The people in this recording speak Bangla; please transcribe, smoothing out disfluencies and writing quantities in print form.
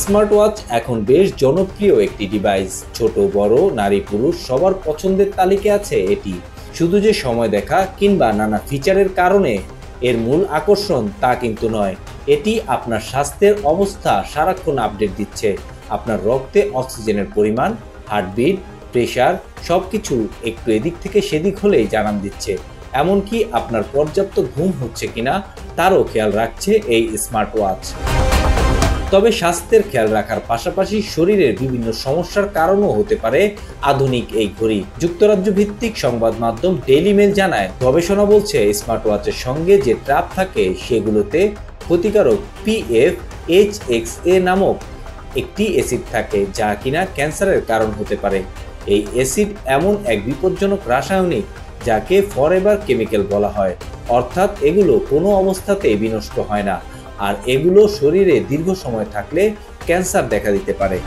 স্মার্ট ওয়াচ এখন বেশ জনপ্রিয় একটি ডিভাইস। ছোট বড়, নারী পুরুষ সবার পছন্দের তালিকায় আছে এটি। শুধু যে সময় দেখা কিংবা নানা ফিচারের কারণে এর মূল আকর্ষণ তা কিন্তু নয়। এটি আপনার স্বাস্থ্যের অবস্থা সারাক্ষণ আপডেট দিচ্ছে। আপনার রক্তে অক্সিজেনের পরিমাণ, হার্টবিট, প্রেশার সবকিছু একটু এদিক থেকে সেদিক হলেই জানান দিচ্ছে। এমনকি আপনার পর্যাপ্ত ঘুম হচ্ছে কিনা তারও খেয়াল রাখছে এই স্মার্ট ওয়াচ। তবে স্বাস্থ্যের খেয়াল রাখার পাশাপাশি শরীরের বিভিন্ন সমস্যার কারণও হতে পারে আধুনিক এই ঘড়ি। যুক্তরাজ্য ভিত্তিক সংবাদ মাধ্যম ডেইলি মেল জানায়, গবেষণা বলছে স্মার্ট ওয়াচের সঙ্গে যে ট্র্যাপ থাকে সেগুলোতে ক্ষতিকারক PFHXA নামক একটি অ্যাসিড থাকে, যা কিনা ক্যান্সারের কারণ হতে পারে। এই অ্যাসিড এমন এক বিপজ্জনক রাসায়নিক যাকে ফরএভার কেমিক্যাল বলা হয়, অর্থাৎ এগুলো কোনো অবস্থাতেই বিনষ্ট হয় না, আর এগুলো শরীরে দীর্ঘ সময় থাকলে ক্যান্সার দেখা দিতে পারে।